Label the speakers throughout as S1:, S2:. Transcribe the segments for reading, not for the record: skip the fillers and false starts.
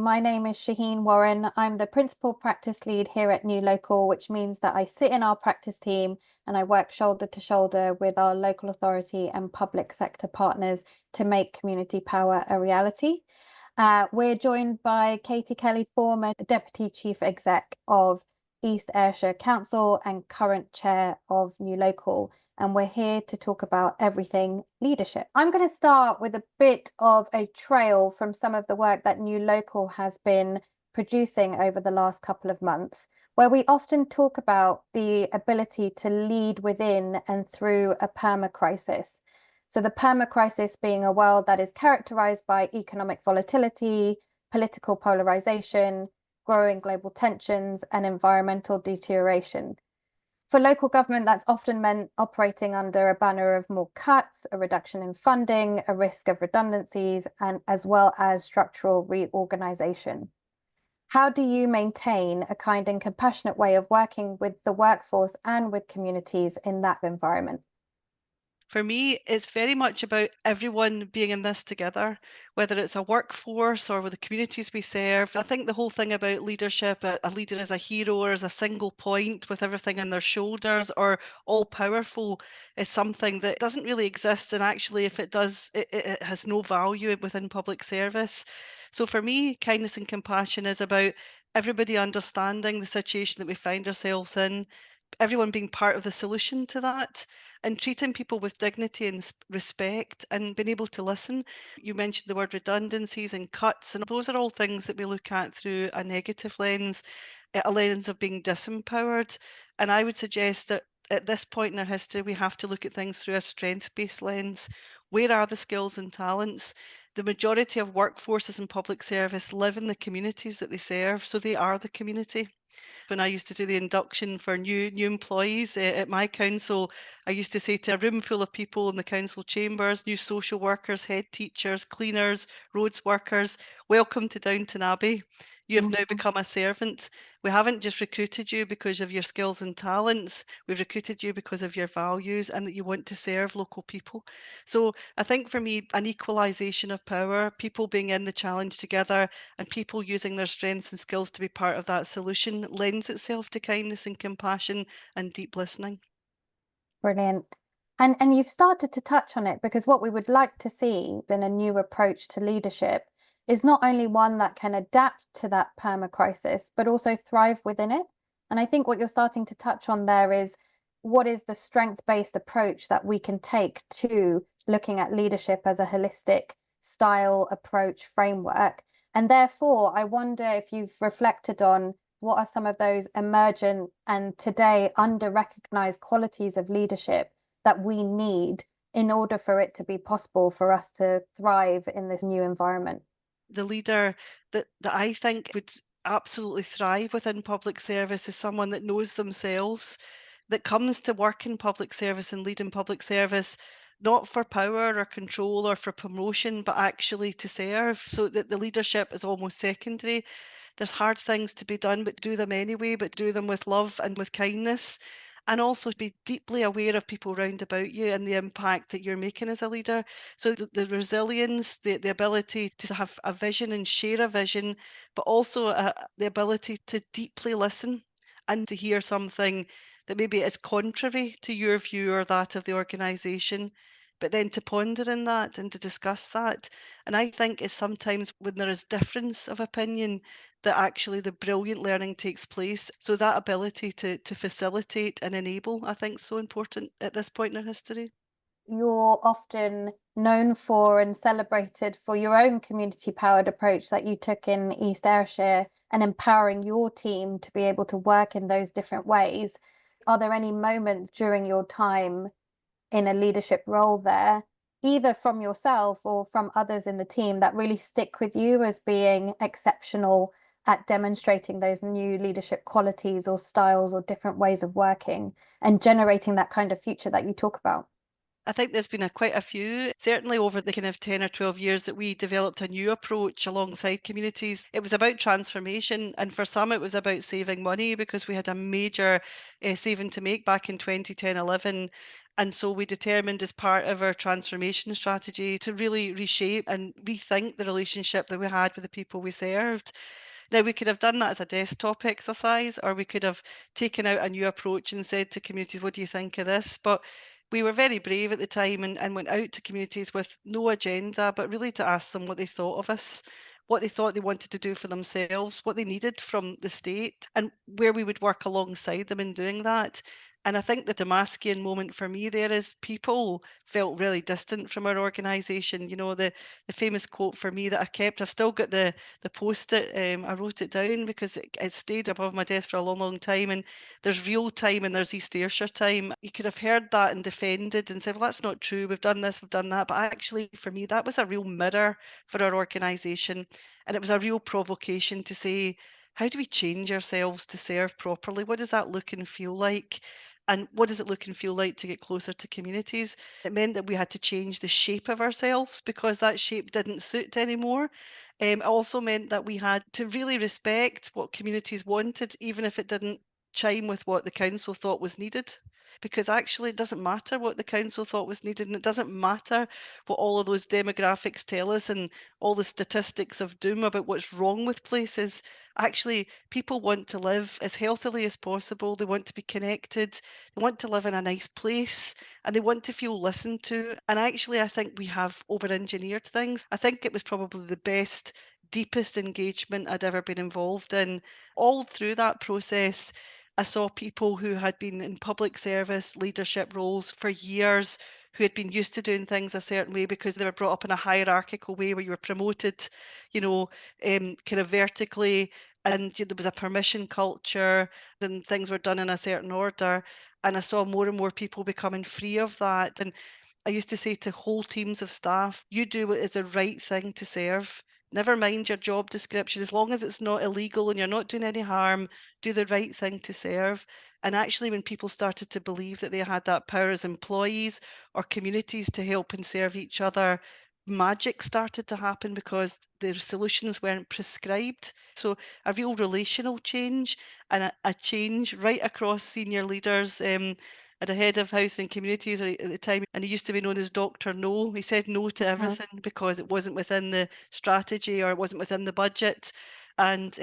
S1: My name is Shaheen Warren. I'm the principal practice lead here at New Local, which means that I sit in our practice team and I work shoulder to shoulder with our local authority and public sector partners to make community power a reality. We're joined by Katie Kelly, former Deputy Chief Exec of East Ayrshire Council and current chair of New Local. And we're here to talk about everything leadership. I'm going to start with a bit of a trail from some of the work that New Local has been producing over the last couple of months, where we often talk about the ability to lead within and through a perma-crisis. So the perma-crisis being a world that is characterized by economic volatility, political polarization, growing global tensions, and environmental deterioration. For local government, that's often meant operating under a banner of more cuts, a reduction in funding, a risk of redundancies, and as well as structural reorganization. How do you maintain a kind and compassionate way of working with the workforce and with communities in that environment?
S2: For me, it's very much about everyone being in this together, whether it's a workforce or with the communities we serve. I think the whole thing about leadership, a leader as a hero or as a single point with everything on their shoulders or all powerful, is something that doesn't really exist. And actually, if it does, it has no value within public service. So for me, kindness and compassion is about everybody understanding the situation that we find ourselves in, everyone being part of the solution to that, and treating people with dignity and respect and being able to listen. You mentioned the word redundancies and cuts, and those are all things that we look at through a negative lens, a lens of being disempowered. And I would suggest that at this point in our history, we have to look at things through a strength-based lens. Where are the skills and talents? The majority of workforces in public service live in the communities that they serve, so they are the community. When I used to do the induction for new employees at my council, I used to say to a room full of people in the council chambers, new social workers, head teachers, cleaners, roads workers, welcome to Downton Abbey. You have now become a servant. We haven't just recruited you because of your skills and talents. We've recruited you because of your values and that you want to serve local people. So I think for me, an equalisation of power, people being in the challenge together and people using their strengths and skills to be part of that solution lends itself to kindness and compassion and deep listening.
S1: Brilliant. And you've started to touch on it because what we would like to see in a new approach to leadership is not only one that can adapt to that perma crisis, but also thrive within it. And I think what you're starting to touch on there is what is the strength-based approach that we can take to looking at leadership as a holistic style, approach, framework. And therefore, I wonder if you've reflected on what are some of those emergent and today under-recognized qualities of leadership that we need in order for it to be possible for us to thrive in this new environment?
S2: The leader that I think would absolutely thrive within public service is someone that knows themselves, that comes to work in public service and lead in public service, not for power or control or for promotion, but actually to serve. So that the leadership is almost secondary. There's hard things to be done, but do them anyway, but do them with love and with kindness. And also be deeply aware of people round about you and the impact that you're making as a leader. So the resilience, the ability to have a vision and share a vision, but also the ability to deeply listen and to hear something that maybe is contrary to your view or that of the organisation, but then to ponder in that and to discuss that. And I think it's sometimes when there is difference of opinion that actually the brilliant learning takes place. So that ability to facilitate and enable, I think, is so important at this point in our history.
S1: You're often known for and celebrated for your own community powered approach that you took in East Ayrshire and empowering your team to be able to work in those different ways. Are there any moments during your time in a leadership role there, either from yourself or from others in the team, that really stick with you as being exceptional at demonstrating those new leadership qualities or styles or different ways of working and generating that kind of future that you talk about?
S2: I think there's been quite a few, certainly over the kind of 10 or 12 years that we developed a new approach alongside communities. It was about transformation, and for some, it was about saving money because we had a major saving to make back in 2010 11. And so we determined as part of our transformation strategy to really reshape and rethink the relationship that we had with the people we served. Now, we could have done that as a desktop exercise, or we could have taken out a new approach and said to communities, what do you think of this? But we were very brave at the time and went out to communities with no agenda, but really to ask them what they thought of us, what they thought they wanted to do for themselves, what they needed from the state, and where we would work alongside them in doing that. And I think the Damascene moment for me there is people felt really distant from our organisation. You know, the famous quote for me that I kept, I've still got the post-it, I wrote it down because it stayed above my desk for a long, long time. And there's real time and there's East Ayrshire time. You could have heard that and defended and said, well, that's not true. We've done this, we've done that. But actually, for me, that was a real mirror for our organisation. And it was a real provocation to say, how do we change ourselves to serve properly? What does that look and feel like? And what does it look and feel like to get closer to communities? It meant that we had to change the shape of ourselves because that shape didn't suit anymore. It also meant that we had to really respect what communities wanted, even if it didn't chime with what the council thought was needed. Because actually, it doesn't matter what the council thought was needed, and it doesn't matter what all of those demographics tell us and all the statistics of doom about what's wrong with places. Actually, people want to live as healthily as possible. They want to be connected. They want to live in a nice place and they want to feel listened to. And actually, I think we have over engineered things. I think it was probably the best, deepest engagement I'd ever been involved in. All through that process, I saw people who had been in public service leadership roles for years, who had been used to doing things a certain way because they were brought up in a hierarchical way where you were promoted, you know, kind of vertically, and there was a permission culture and things were done in a certain order. And I saw more and more people becoming free of that. And I used to say to whole teams of staff, you do what is the right thing to serve. Never mind your job description, as long as it's not illegal and you're not doing any harm, do the right thing to serve. And actually, when people started to believe that they had that power as employees or communities to help and serve each other, magic started to happen because the solutions weren't prescribed. So a real relational change and a change right across senior leaders. At a head of housing communities at the time, and he used to be known as Dr. No. He said no to
S1: Mhm.
S2: everything because it wasn't within the strategy or it wasn't within the budget. And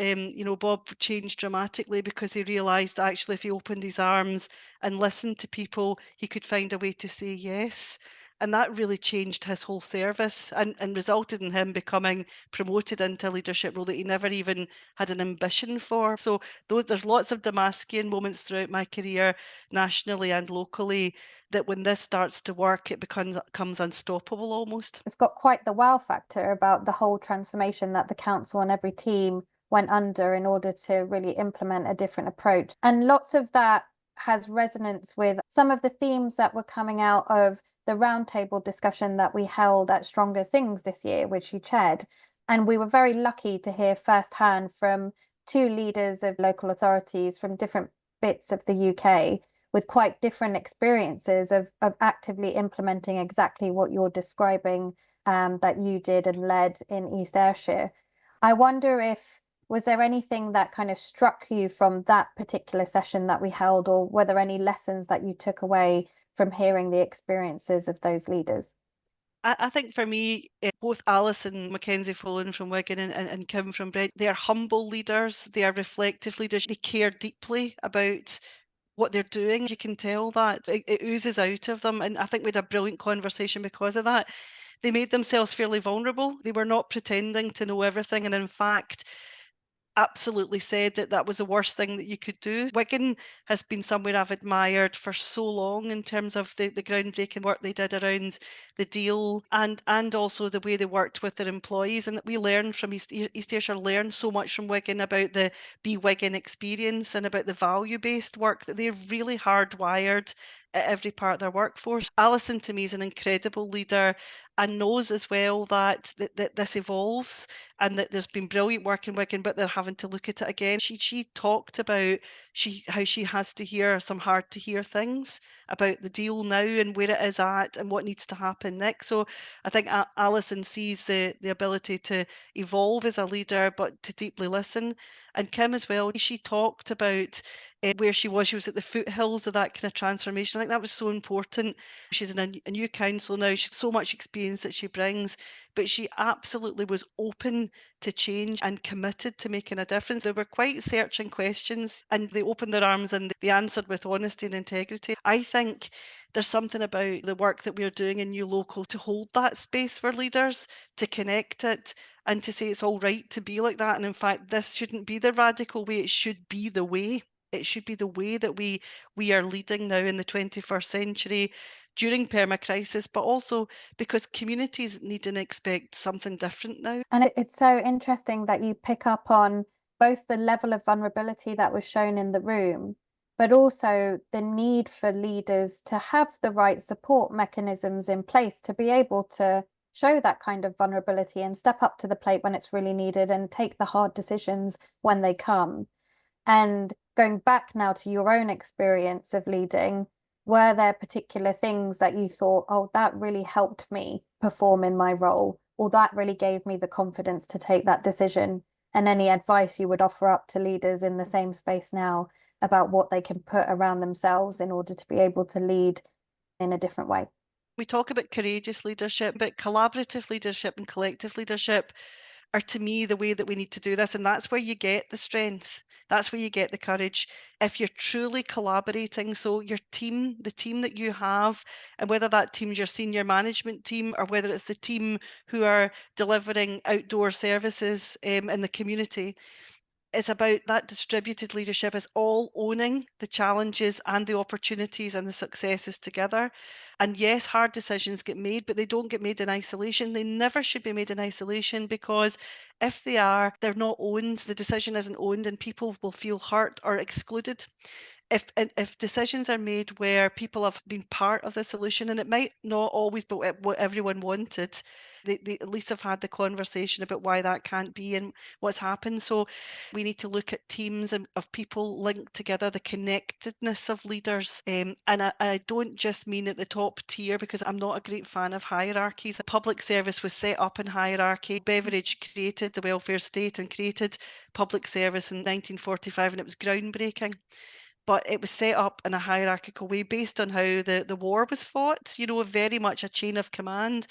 S2: Bob changed dramatically because he realised actually if he opened his arms and listened to people, he could find a way to say yes. And that really changed his whole service and resulted in him becoming promoted into a leadership role that he never even had an ambition for. So there's lots of Damascene moments throughout my career, nationally and locally, that when this starts to work, it becomes unstoppable almost.
S1: It's got quite the wow factor about the whole transformation that the council and every team went under in order to really implement a different approach. And lots of that has resonance with some of the themes that were coming out of the roundtable discussion that we held at Stronger Things this year, which you chaired. And we were very lucky to hear firsthand from two leaders of local authorities from different bits of the UK with quite different experiences of actively implementing exactly what you're describing, that you did and led in East Ayrshire. I wonder if was there anything that kind of struck you from that particular session that we held, or were there any lessons that you took away from hearing the experiences of those leaders?
S2: I think for me, both Alison Mackenzie Follen from Wigan and Kim from Brent, they are humble leaders, they are reflective leaders, they care deeply about what they're doing. You can tell that it oozes out of them. And I think we had a brilliant conversation because of that. They made themselves fairly vulnerable. They were not pretending to know everything. And in fact, absolutely said that that was the worst thing that you could do. Wigan has been somewhere I've admired for so long in terms of the groundbreaking work they did around the deal and also the way they worked with their employees. And that we learned from East Ayrshire, learned so much from Wigan about the Be Wigan experience and about the value-based work that they're really hardwired at every part of their workforce. Alison to me is an incredible leader and knows as well that this evolves and that there's been brilliant work in Wigan, but they're having to look at it again. She talked about how she has to hear some hard to hear things about the deal now and where it is at and what needs to happen next. So I think Alison sees the ability to evolve as a leader, but to deeply listen. And Kim as well, she talked about where she was at the foothills of that kind of transformation. I think that was so important. She's in a new council now. She's so much experience that she brings, but she absolutely was open to change and committed to making a difference. They were quite searching questions and they opened their arms and they answered with honesty and integrity. I think there's something about the work that we're doing in New Local to hold that space for leaders, to connect it, and to say it's all right to be like that. And in fact, this shouldn't be the radical way, it should be the way. It should be the way that we are leading now in the 21st century during permacrisis, but also because communities need and expect something different now.
S1: And it's so interesting that you pick up on both the level of vulnerability that was shown in the room, but also the need for leaders to have the right support mechanisms in place to be able to show that kind of vulnerability and step up to the plate when it's really needed and take the hard decisions when they come. And going back now to your own experience of leading, were there particular things that you thought, oh, that really helped me perform in my role, or that really gave me the confidence to take that decision? And any advice you would offer up to leaders in the same space now about what they can put around themselves in order to be able to lead in a different way?
S2: We talk about courageous leadership, but collaborative leadership and collective leadership are to me the way that we need to do this. And that's where you get the strength. That's where you get the courage. If you're truly collaborating, so your team, the team that you have, and whether that team's your senior management team or whether it's the team who are delivering outdoor services in the community, it's about that distributed leadership is all owning the challenges and the opportunities and the successes together. And yes, hard decisions get made, but they don't get made in isolation. They never should be made in isolation because if they are, they're not owned. The decision isn't owned and people will feel hurt or excluded. If decisions are made where people have been part of the solution, and it might not always be what everyone wanted, they at least have had the conversation about why that can't be and what's happened. So we need to look at teams of people linked together, the connectedness of leaders. And I don't just mean at the top tier because I'm not a great fan of hierarchies. Public service was set up in hierarchy. Beveridge created the welfare state and created public service in 1945, and it was groundbreaking, but it was set up in a hierarchical way based on how the war was fought, very much a chain of command.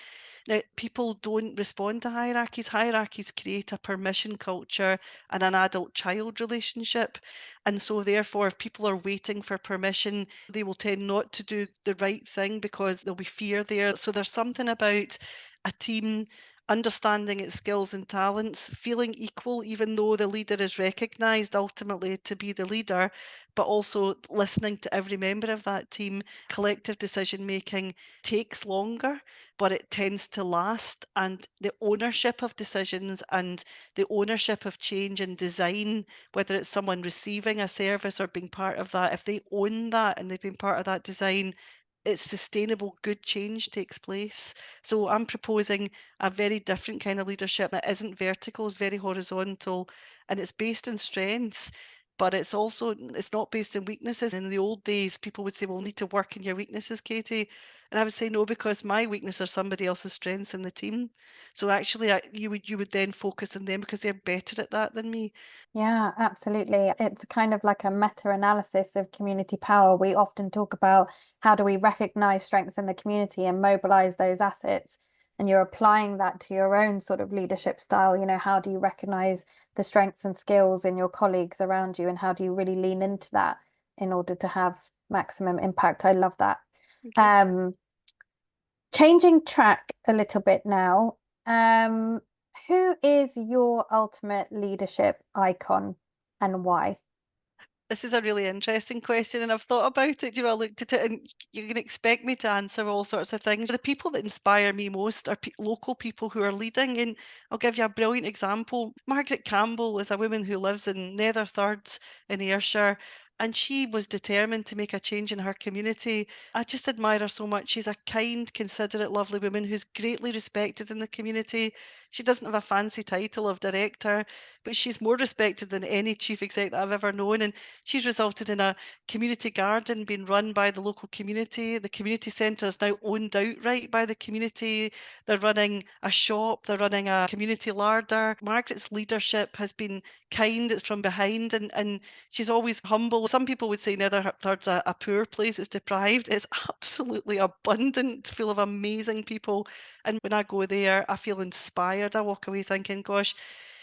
S2: Now, people don't respond to hierarchies. Hierarchies create a permission culture and an adult-child relationship. And so therefore, if people are waiting for permission, they will tend not to do the right thing because there'll be fear there. So there's something about a team understanding its skills and talents, feeling equal, even though the leader is recognised ultimately to be the leader, but also listening to every member of that team. Collective decision making takes longer, but it tends to last. And the ownership of decisions and the ownership of change and design, whether it's someone receiving a service or being part of that, if they own that and they've been part of that design, it's sustainable, good change takes place. So I'm proposing a very different kind of leadership that isn't vertical, it's very horizontal, and it's based in strengths, but it's not based in weaknesses. In the old days, people would say, well, we need to work in your weaknesses, Katie. And I would say, no, because my weakness are somebody else's strengths in the team. So actually, you would then focus on them because they're better at that than me.
S1: Yeah, absolutely. It's kind of like a meta-analysis of community power. We often talk about how do we recognize strengths in the community and mobilize those assets. And you're applying that to your own sort of leadership style. How do you recognize the strengths and skills in your colleagues around you, and how do you really lean into that in order to have maximum impact? I love that.
S2: Okay.
S1: Um, Changing track a little bit now. Um, who is your ultimate leadership icon and why?
S2: This is a really interesting question, and I've thought about it. I looked at it, and you can expect me to answer all sorts of things. The people that inspire me most are local people who are leading, and I'll give you a brilliant example. Margaret Campbell is a woman who lives in Nether Thirds in Ayrshire, and she was determined to make a change in her community. I just admire her so much. She's a kind, considerate, lovely woman who's greatly respected in the community. She doesn't have a fancy title of director, but she's more respected than any chief exec that I've ever known. And she's resulted in a community garden being run by the local community. The community centre is now owned outright by the community. They're running a shop, they're running a community larder. Margaret's leadership has been kind, it's from behind, and she's always humble. Some people would say Netherthird's a poor place, it's deprived. It's absolutely abundant, full of amazing people. And when I go there, I feel inspired. I walk away thinking, gosh,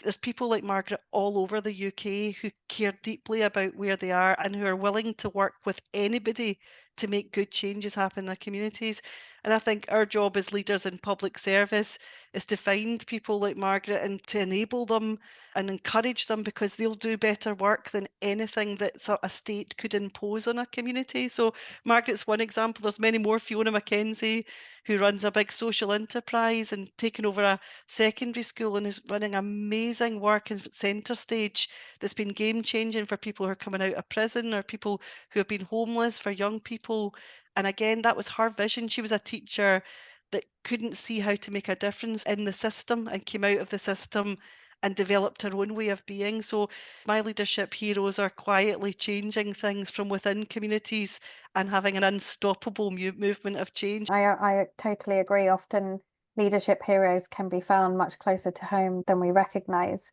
S2: there's people like Margaret all over the UK who care deeply about where they are and who are willing to work with anybody to make good changes happen in their communities. And I think our job as leaders in public service is to find people like Margaret and to enable them and encourage them, because they'll do better work than anything that a state could impose on a community. So Margaret's one example. There's many more. Fiona Mackenzie, who runs a big social enterprise and taken over a secondary school and is running amazing work in centre stage that's been game changing for people who are coming out of prison or people who have been homeless, for young people. And again, that was her vision. She was a teacher that couldn't see how to make a difference in the system and came out of the system and developed her own way of being. So my leadership heroes are quietly changing things from within communities and having an unstoppable movement of change.
S1: I totally agree. Often leadership heroes can be found much closer to home than we recognise.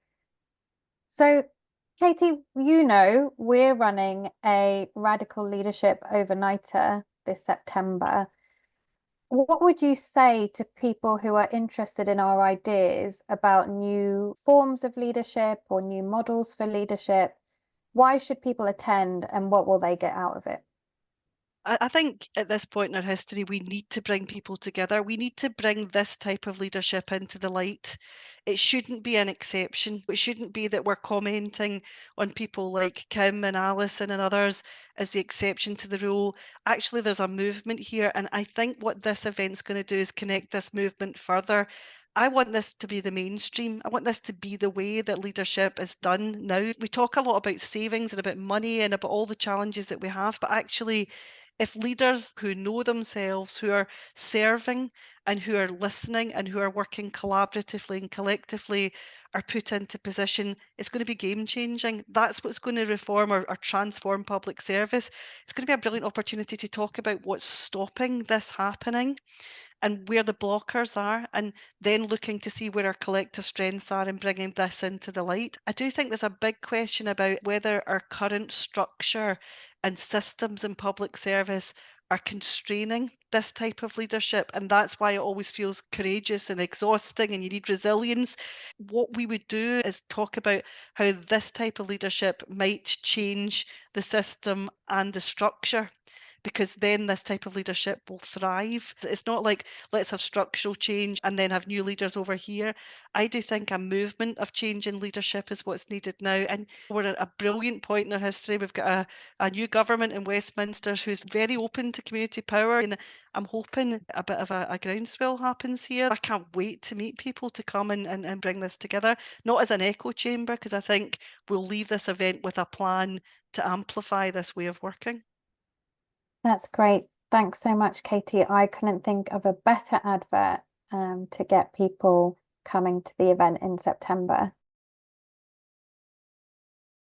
S1: So, Katie, we're running a radical leadership overnighter this September. What would you say to people who are interested in our ideas about new forms of leadership or new models for leadership? Why should people attend and what will they get out of it?
S2: I think at this point in our history, we need to bring people together. We need to bring this type of leadership into the light. It shouldn't be an exception. It shouldn't be that we're commenting on people like Kim and Alison and others as the exception to the rule. Actually, there's a movement here. And I think what this event's going to do is connect this movement further. I want this to be the mainstream. I want this to be the way that leadership is done now. We talk a lot about savings and about money and about all the challenges that we have, but actually, if leaders who know themselves, who are serving and who are listening and who are working collaboratively and collectively are put into position, it's going to be game changing. That's what's going to reform or transform public service. It's going to be a brilliant opportunity to talk about what's stopping this happening and where the blockers are, and then looking to see where our collective strengths are and bringing this into the light. I do think there's a big question about whether our current structure and systems in public service are constraining this type of leadership, and that's why it always feels courageous and exhausting and you need resilience. What we would do is talk about how this type of leadership might change the system and the structure, because then this type of leadership will thrive. It's not like let's have structural change and then have new leaders over here. I do think a movement of change in leadership is what's needed now. And we're at a brilliant point in our history. We've got a new government in Westminster who's very open to community power. And I'm hoping a bit of a groundswell happens here. I can't wait to meet people to come and bring this together, not as an echo chamber, because I think we'll leave this event with a plan to amplify this way of working.
S1: That's great. Thanks so much, Katie. I couldn't think of a better advert to get people coming to the event in September.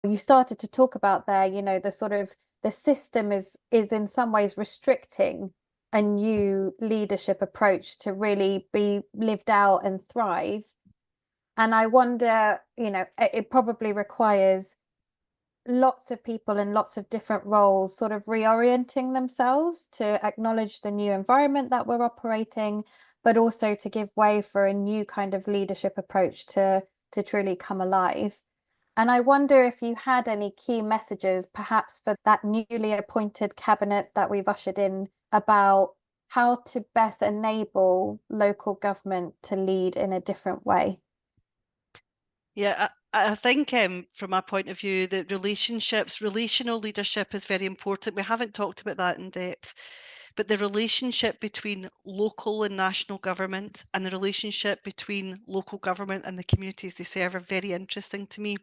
S1: You started to talk about there, the sort of the system is in some ways restricting a new leadership approach to really be lived out and thrive. And I wonder, it probably requires lots of people in lots of different roles sort of reorienting themselves to acknowledge the new environment that we're operating, but also to give way for a new kind of leadership approach to truly come alive. And I wonder if you had any key messages, perhaps for that newly appointed cabinet that we've ushered in, about how to best enable local government to lead in a different way.
S2: Yeah, I think from my point of view, that relational leadership is very important. We haven't talked about that in depth, but the relationship between local and national government and the relationship between local government and the communities they serve are very interesting to me.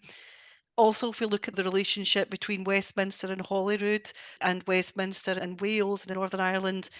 S2: Also, if we look at the relationship between Westminster and Holyrood and Westminster and Wales and Northern Ireland,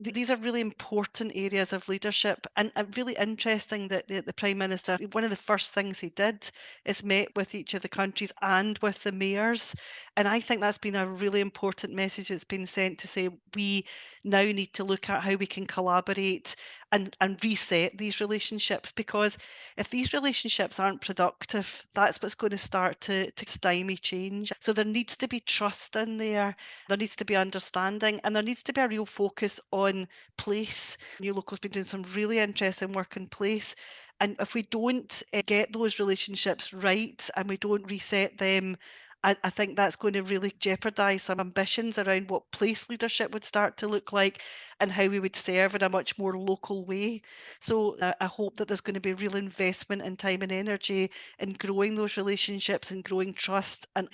S2: these are really important areas of leadership, and really interesting that the Prime Minister, one of the first things he did is met with each of the countries and with the mayors. And I think that's been a really important message that's been sent to say we now need to look at how we can collaborate and reset these relationships, because if these relationships aren't productive, that's what's going to start to stymie change. So there needs to be trust in there needs to be understanding, and there needs to be a real focus on place. New Local's been doing some really interesting work in place. And if we don't get those relationships right and we don't reset them, I think that's going to really jeopardise some ambitions around what place leadership would start to look like and how we would serve in a much more local way. So I hope that there's going to be real investment in time and energy in growing those relationships and growing trust and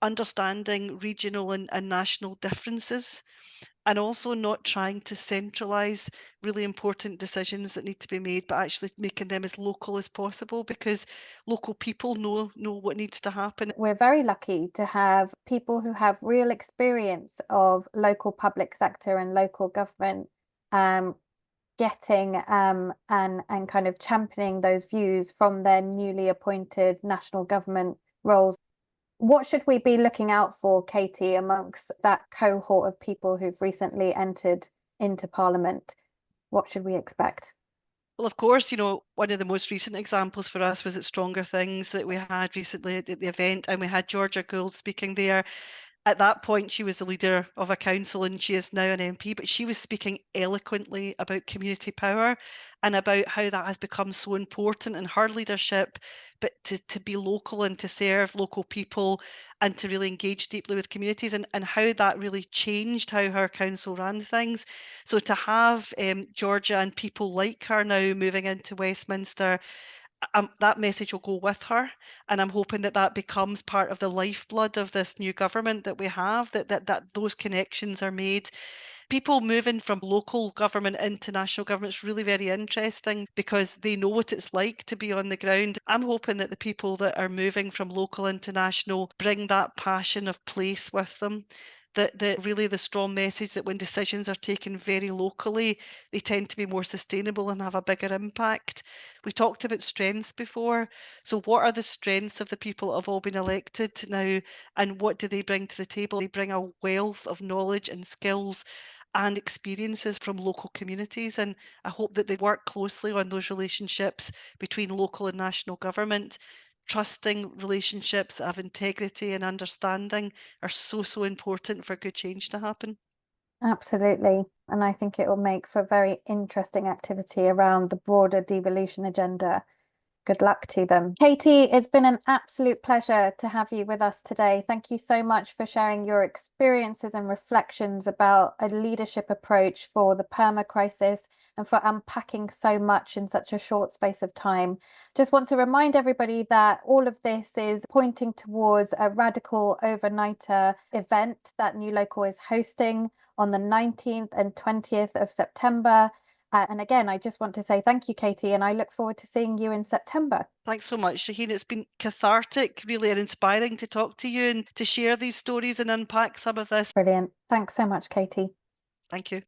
S2: understanding regional and national differences, and also not trying to centralise really important decisions that need to be made, but actually making them as local as possible, because local people know what needs to happen.
S1: We're very lucky to have people who have real experience of local public sector and local government getting and kind of championing those views from their newly appointed national government roles. What should we be looking out for, Katie, amongst that cohort of people who've recently entered into Parliament? What should we expect?
S2: Well, of course, one of the most recent examples for us was at Stronger Things that we had recently at the event, and we had Georgia Gould speaking there. At that point, she was the leader of a council and she is now an MP, but she was speaking eloquently about community power and about how that has become so important in her leadership, but to be local and to serve local people and to really engage deeply with communities, and how that really changed how her council ran things. So to have Georgia and people like her now moving into Westminster, that message will go with her, and I'm hoping that that becomes part of the lifeblood of this new government that we have, that those connections are made. People moving from local government into national government is really very interesting because they know what it's like to be on the ground. I'm hoping that the people that are moving from local into national bring that passion of place with them. That really the strong message that when decisions are taken very locally, they tend to be more sustainable and have a bigger impact. We talked about strengths before. So what are the strengths of the people that have all been elected now, and what do they bring to the table? They bring a wealth of knowledge and skills and experiences from local communities. And I hope that they work closely on those relationships between local and national government. Trusting relationships that have integrity and understanding are so important for good change to happen.
S1: Absolutely. And I think it will make for very interesting activity around the broader devolution agenda. Good luck to them. Katie, it's been an absolute pleasure to have you with us today. Thank you so much for sharing your experiences and reflections about a leadership approach for the perma crisis and for unpacking so much in such a short space of time. Just want to remind everybody that all of this is pointing towards a radical overnighter event that New Local is hosting on the 19th and 20th of September. And again, I just want to say thank you, Katie, and I look forward to seeing you in September.
S2: Thanks so much, Shaheen. It's been cathartic, really, and inspiring to talk to you and to share these stories and unpack some of this.
S1: Brilliant. Thanks so much, Katie.
S2: Thank you.